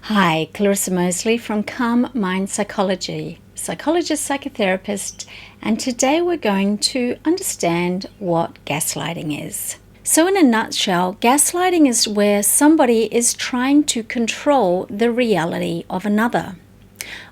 Hi, Clarissa Mosley from Calm Mind Psychology, psychologist, psychotherapist, and today we're going to understand what gaslighting is. So in a nutshell, gaslighting is where somebody is trying to control the reality of another.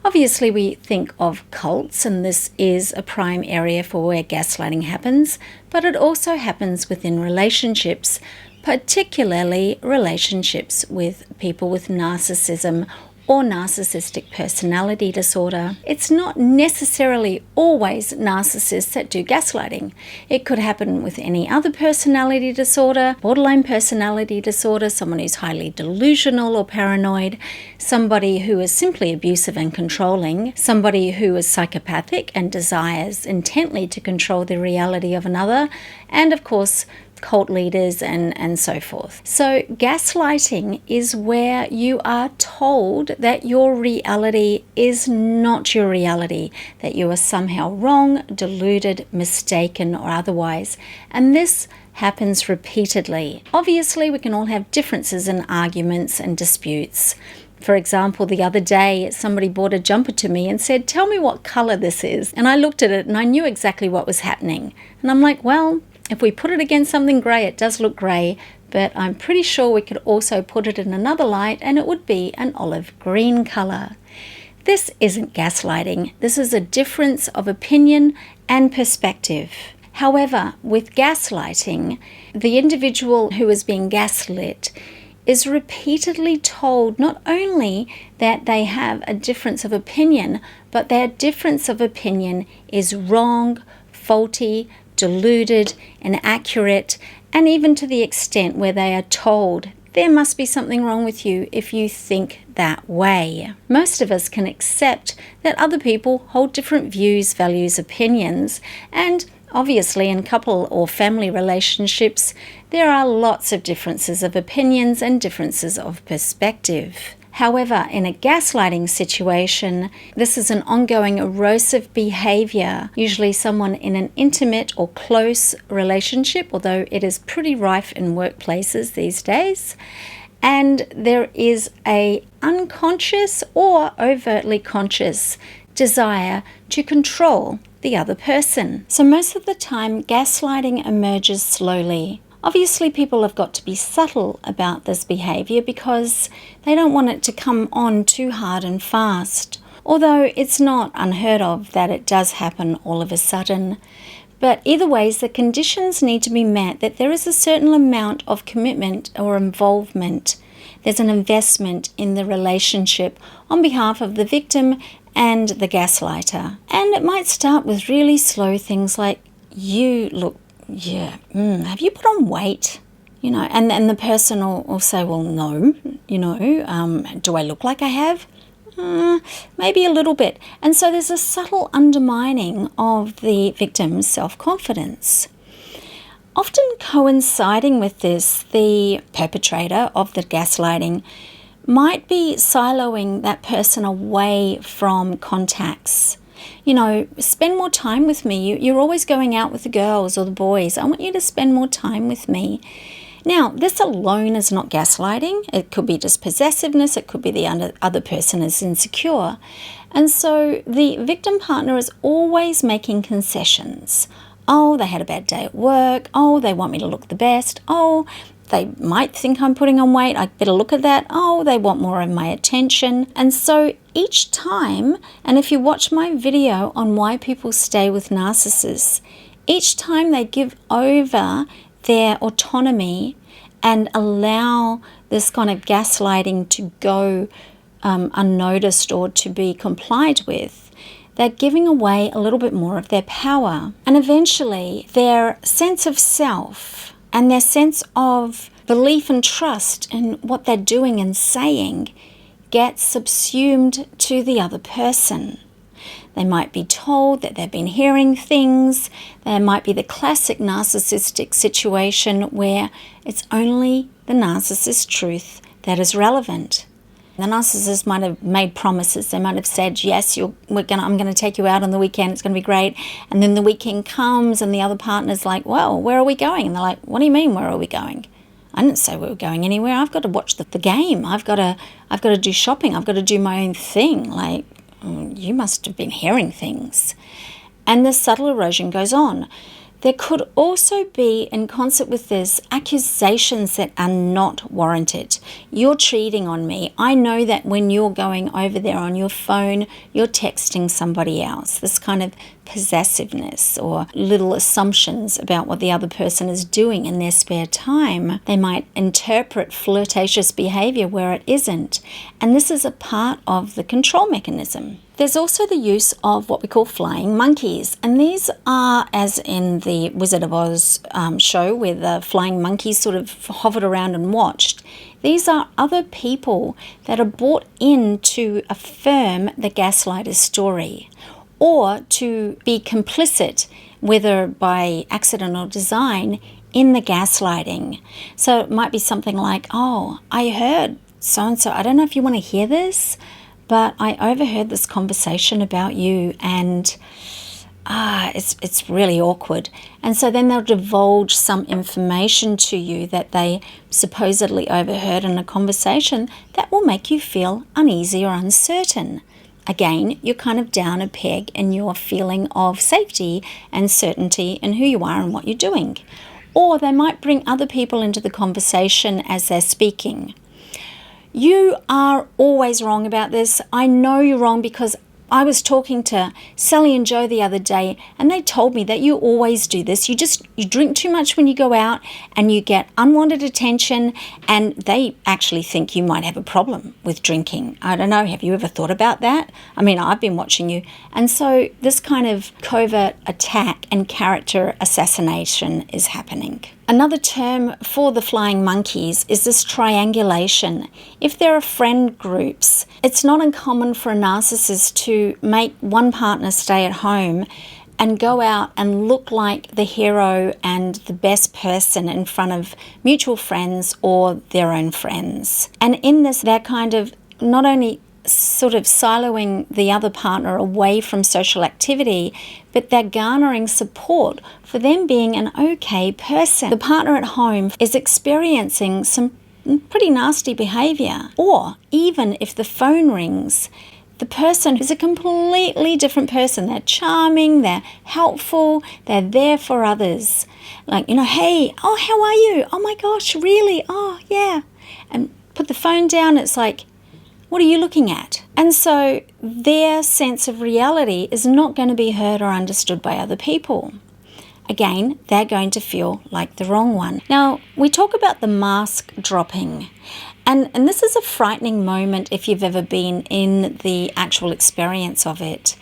Obviously, we think of cults, and this is a prime area for where gaslighting happens, but it also happens within relationships, particularly relationships with people with narcissism or narcissistic personality disorder. It's not necessarily always narcissists that do gaslighting. It could happen with any other personality disorder, borderline personality disorder, someone who's highly delusional or paranoid, somebody who is simply abusive and controlling, somebody who is psychopathic and desires intently to control the reality of another, and of course, cult leaders and so forth. So gaslighting is where you are told that your reality is not your reality, that you are somehow wrong, deluded, mistaken, or otherwise. And this happens repeatedly. Obviously, we can all have differences in arguments and disputes. For example, the other day, somebody bought a jumper to me and said, "Tell me what color this is." And I looked at it and I knew exactly what was happening. And I'm like, well, if we put it against something grey, it does look grey, but I'm pretty sure we could also put it in another light and it would be an olive green colour. This isn't gaslighting. This is a difference of opinion and perspective. However, with gaslighting, the individual who is being gaslit is repeatedly told not only that they have a difference of opinion, but their difference of opinion is wrong, faulty, deluded, inaccurate, and even to the extent where they are told there must be something wrong with you if you think that way. Most of us can accept that other people hold different views, values, opinions, and obviously in couple or family relationships, there are lots of differences of opinions and differences of perspective. However, in a gaslighting situation, this is an ongoing erosive behavior, usually someone in an intimate or close relationship, although it is pretty rife in workplaces these days. And there is a unconscious or overtly conscious desire to control the other person. So most of the time, gaslighting emerges slowly. Obviously, people have got to be subtle about this behavior because they don't want it to come on too hard and fast. Although it's not unheard of that it does happen all of a sudden. But either way, the conditions need to be met that there is a certain amount of commitment or involvement. There's an investment in the relationship on behalf of the victim and the gaslighter. And it might start with really slow things like, you look have you put on weight? And the person will say, well, no, do I look like I have? Maybe a little bit. And so there's a subtle undermining of the victim's self-confidence. Often coinciding with this, the perpetrator of the gaslighting might be siloing that person away from contacts. Spend more time with me. You're always going out with the girls or the boys. I want you to spend more time with me. Now, this alone is not gaslighting. It could be just possessiveness. It could be the other person is insecure. And so the victim partner is always making concessions. Oh, they had a bad day at work. Oh, they want me to look the best. Oh, they might think I'm putting on weight. I better look at that. Oh, they want more of my attention. And so each time, and if you watch my video on why people stay with narcissists, each time they give over their autonomy and allow this kind of gaslighting to go unnoticed or to be complied with, they're giving away a little bit more of their power. And eventually their sense of self and their sense of belief and trust in what they're doing and saying gets subsumed to the other person. They might be told that they've been hearing things. There might be the classic narcissistic situation where it's only the narcissist's truth that is relevant. The narcissist might have made promises. They might have said, yes, I'm going to take you out on the weekend. It's going to be great. And then the weekend comes and the other partner's like, well, where are we going? And they're like, what do you mean, where are we going? I didn't say we were going anywhere. I've got to watch the game. I've got to do shopping. I've got to do my own thing. Like, you must have been hearing things. And the subtle erosion goes on. There could also be, in concert with this, accusations that are not warranted. You're cheating on me. I know that when you're going over there on your phone, you're texting somebody else. This kind of possessiveness or little assumptions about what the other person is doing in their spare time. They might interpret flirtatious behavior where it isn't. And this is a part of the control mechanism. There's also the use of what we call flying monkeys. And these are, as in the Wizard of Oz show where the flying monkeys sort of hovered around and watched. These are other people that are brought in to affirm the gaslighter's story, or to be complicit, whether by accident or design, in the gaslighting. So it might be something like, oh, I heard so-and-so, I don't know if you want to hear this, but I overheard this conversation about you and it's really awkward. And so then they'll divulge some information to you that they supposedly overheard in a conversation that will make you feel uneasy or uncertain. Again, you're kind of down a peg in your feeling of safety and certainty in who you are and what you're doing. Or they might bring other people into the conversation as they're speaking. You are always wrong about this. I know you're wrong because I was talking to Sally and Joe the other day and they told me that you always do this. You drink too much when you go out and you get unwanted attention, and they actually think you might have a problem with drinking. I don't know, have you ever thought about that? I mean, I've been watching you. And so this kind of covert attack and character assassination is happening. Another term for the flying monkeys is this triangulation. If there are friend groups, it's not uncommon for a narcissist to make one partner stay at home and go out and look like the hero and the best person in front of mutual friends or their own friends. And in this, they're kind of not only sort of siloing the other partner away from social activity, but they're garnering support for them being an okay person. The partner at home is experiencing some pretty nasty behavior. Or even if the phone rings, the person is a completely different person. They're charming, they're helpful, they're there for others. Like, hey, oh, how are you? Oh my gosh, really? Oh, yeah. And put the phone down, it's like, what are you looking at? And so their sense of reality is not going to be heard or understood by other people. Again, they're going to feel like the wrong one. Now, we talk about the mask dropping. And this is a frightening moment if you've ever been in the actual experience of it.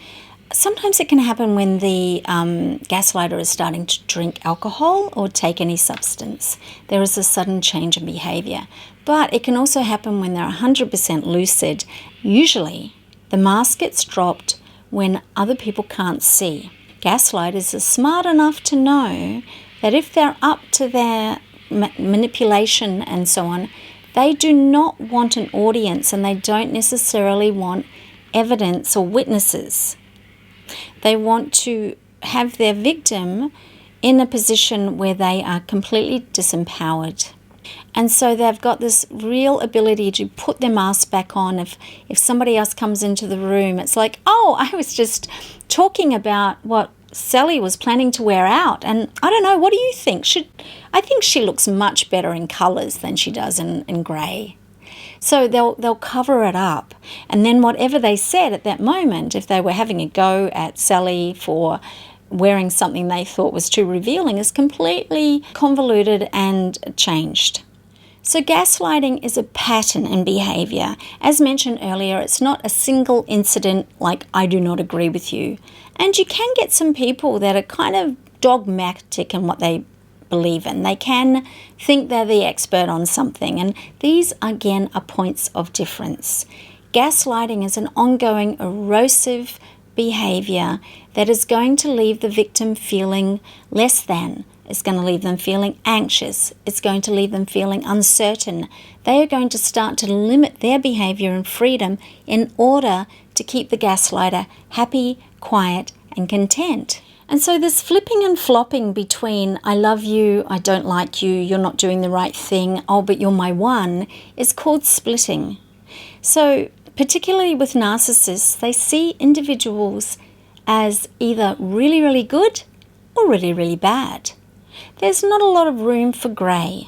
Sometimes it can happen when the gaslighter is starting to drink alcohol or take any substance. There is a sudden change in behavior. But it can also happen when they're 100% lucid. Usually, the mask gets dropped when other people can't see. Gaslighters are smart enough to know that if they're up to their manipulation and so on, they do not want an audience and they don't necessarily want evidence or witnesses. They want to have their victim in a position where they are completely disempowered. And so they've got this real ability to put their mask back on. If somebody else comes into the room, it's like, oh, I was just talking about what Sally was planning to wear out. And I don't know, what do you think? I think she looks much better in colours than she does in grey. So they'll cover it up. And then whatever they said at that moment, if they were having a go at Sally for wearing something they thought was too revealing, is completely convoluted and changed. So gaslighting is a pattern in behaviour. As mentioned earlier, it's not a single incident like I do not agree with you. And you can get some people that are kind of dogmatic in what they believe in. They can think they're the expert on something. And these, again, are points of difference. Gaslighting is an ongoing erosive behaviour that is going to leave the victim feeling less than. It's going to leave them feeling anxious. It's going to leave them feeling uncertain. They are going to start to limit their behaviour and freedom in order to keep the gaslighter happy, quiet, and content. And so this flipping and flopping between I love you, I don't like you, you're not doing the right thing, oh, but you're my one, is called splitting. So particularly with narcissists, they see individuals as either really, really good or really, really bad. There's not a lot of room for grey.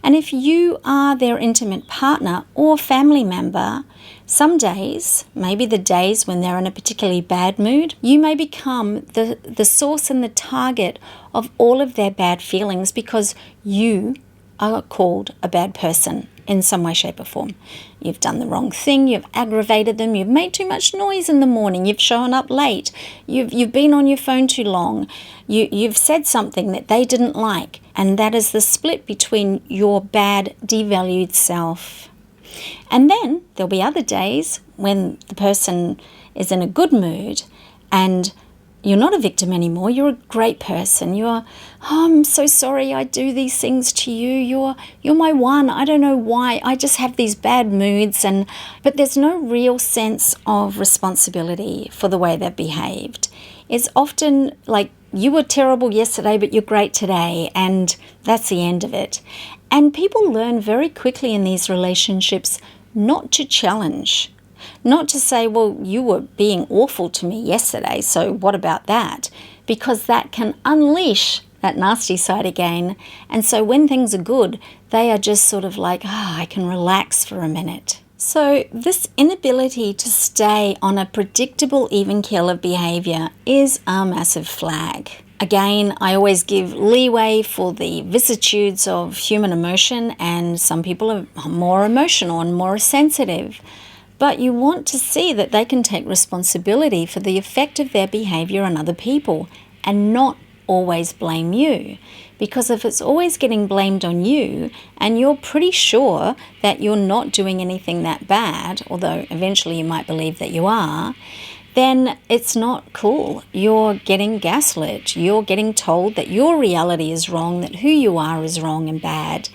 And if you are their intimate partner or family member, some days, maybe the days when they're in a particularly bad mood, you may become the source and the target of all of their bad feelings because you are called a bad person in some way, shape or form. You've done the wrong thing, you've aggravated them, you've made too much noise in the morning, you've shown up late, you've been on your phone too long, you've said something that they didn't like, and that is the split between your bad, devalued self. And then there'll be other days when the person is in a good mood and you're not a victim anymore. You're a great person. You're, oh, I'm so sorry I do these things to you. You're my one. I don't know why. I just have these bad moods. But there's no real sense of responsibility for the way they've behaved. It's often like, you were terrible yesterday, but you're great today. And that's the end of it. And people learn very quickly in these relationships not to challenge. Not to say, well, you were being awful to me yesterday, so what about that? Because that can unleash that nasty side again. And so when things are good, they are just sort of like, I can relax for a minute. So this inability to stay on a predictable even keel of behavior is a massive flag. Again, I always give leeway for the vicissitudes of human emotion, and some people are more emotional and more sensitive. But you want to see that they can take responsibility for the effect of their behavior on other people and not always blame you. Because if it's always getting blamed on you and you're pretty sure that you're not doing anything that bad, although eventually you might believe that you are, then it's not cool. You're getting gaslit. You're getting told that your reality is wrong, that who you are is wrong and bad,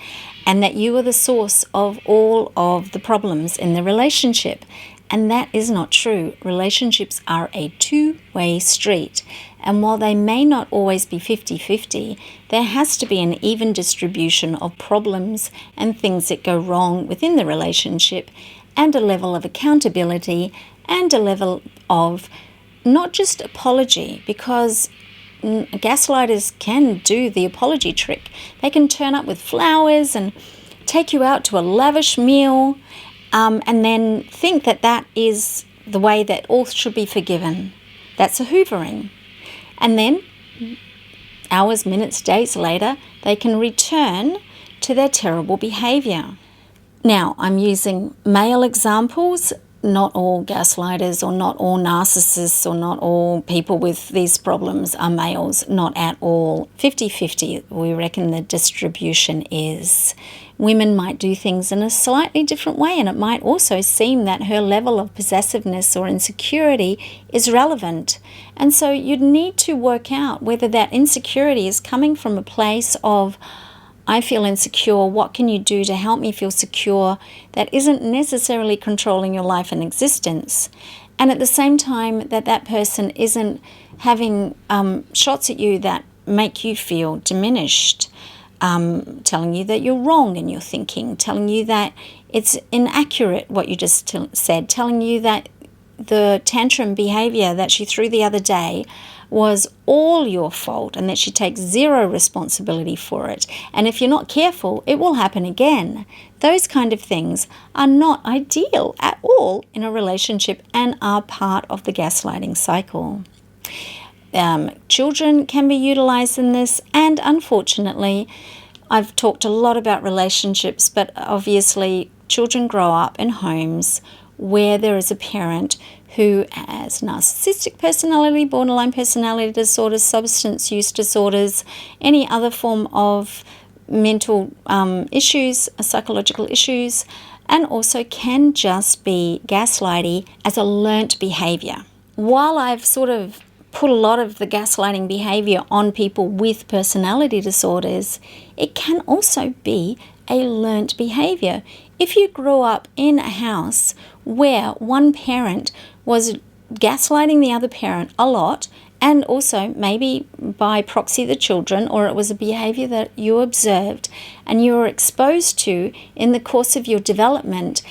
and that you are the source of all of the problems in the relationship. And that is not true. Relationships are a two-way street. And while they may not always be 50-50, there has to be an even distribution of problems and things that go wrong within the relationship, and a level of accountability and a level of not just apology, because gaslighters can do the apology trick. They can turn up with flowers and take you out to a lavish meal, and then think that that is the way that all should be forgiven. That's a hoovering. And then hours, minutes, days later, they can return to their terrible behavior. Now, I'm using male examples. Not all gaslighters or not all narcissists or not all people with these problems are males, not at all. 50-50, we reckon the distribution is. Women might do things in a slightly different way, and it might also seem that her level of possessiveness or insecurity is relevant. And so you'd need to work out whether that insecurity is coming from a place of, I feel insecure, what can you do to help me feel secure, that isn't necessarily controlling your life and existence. And at the same time that person isn't having shots at you that make you feel diminished, telling you that you're wrong in your thinking, telling you that it's inaccurate what you just said, telling you that the tantrum behavior that she threw the other day was all your fault and that she takes zero responsibility for it. And if you're not careful, it will happen again. Those kind of things are not ideal at all in a relationship and are part of the gaslighting cycle. Children can be utilized in this, and unfortunately, I've talked a lot about relationships, but obviously children grow up in homes where there is a parent who has narcissistic personality, borderline personality disorders, substance use disorders, any other form of mental issues, psychological issues, and also can just be gaslighty as a learnt behavior. While I've sort of put a lot of the gaslighting behavior on people with personality disorders, it can also be a learnt behavior. If you grew up in a house where one parent was gaslighting the other parent a lot And also maybe by proxy the children, or it was a behavior that you observed and you were exposed to in the course of your development.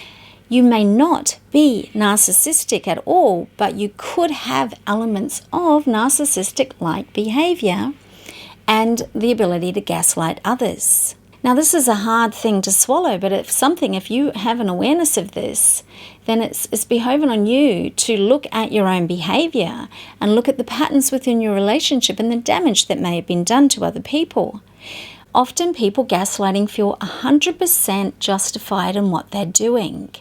You may not be narcissistic at all, but you could have elements of narcissistic-like behavior and the ability to gaslight others. Now, this is a hard thing to swallow, but if you have an awareness of this, then it's behoving on you to look at your own behavior and look at the patterns within your relationship and the damage that may have been done to other people. Often people gaslighting feel 100% justified in what they're doing.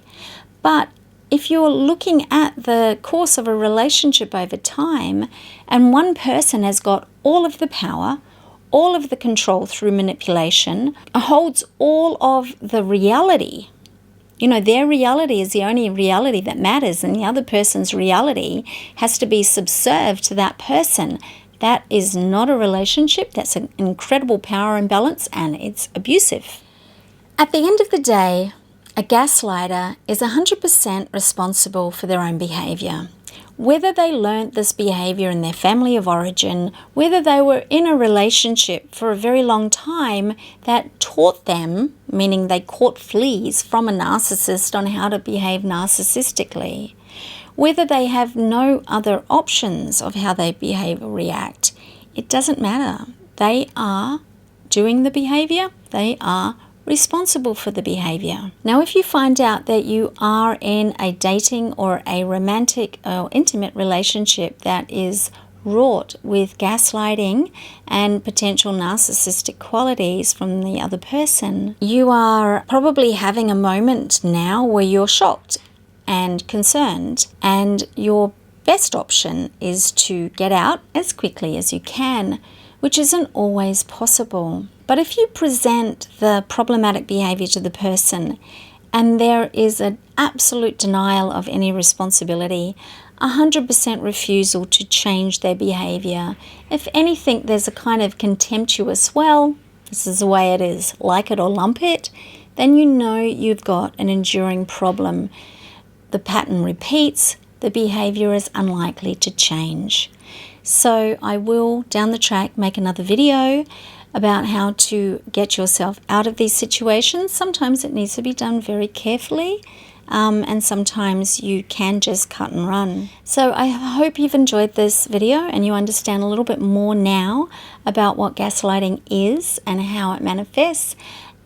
But if you're looking at the course of a relationship over time and one person has got all of the power, all of the control through manipulation, holds all of the reality. Their reality is the only reality that matters, and the other person's reality has to be subserved to that person. That is not a relationship. That's an incredible power imbalance, and it's abusive. At the end of the day, a gaslighter is 100% responsible for their own behavior. Whether they learnt this behavior in their family of origin, whether they were in a relationship for a very long time that taught them, meaning they caught fleas from a narcissist on how to behave narcissistically, whether they have no other options of how they behave or react, it doesn't matter. They are doing the behavior, they are responsible for the behavior. Now, if you find out that you are in a dating or a romantic or intimate relationship that is wrought with gaslighting and potential narcissistic qualities from the other person, you are probably having a moment now where you're shocked and concerned, and your best option is to get out as quickly as you can, which isn't always possible. But if you present the problematic behavior to the person and there is an absolute denial of any responsibility, 100% refusal to change their behavior, if anything, there's a kind of contemptuous, well, this is the way it is, like it or lump it, then you know you've got an enduring problem. The pattern repeats, the behavior is unlikely to change. So I will, down the track, make another video about how to get yourself out of these situations. Sometimes it needs to be done very carefully, and sometimes you can just cut and run. So I hope you've enjoyed this video and you understand a little bit more now about what gaslighting is and how it manifests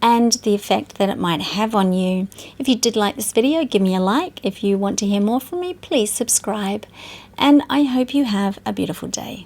and the effect that it might have on you. If you did like this video, give me a like. If you want to hear more from me, please subscribe. And I hope you have a beautiful day.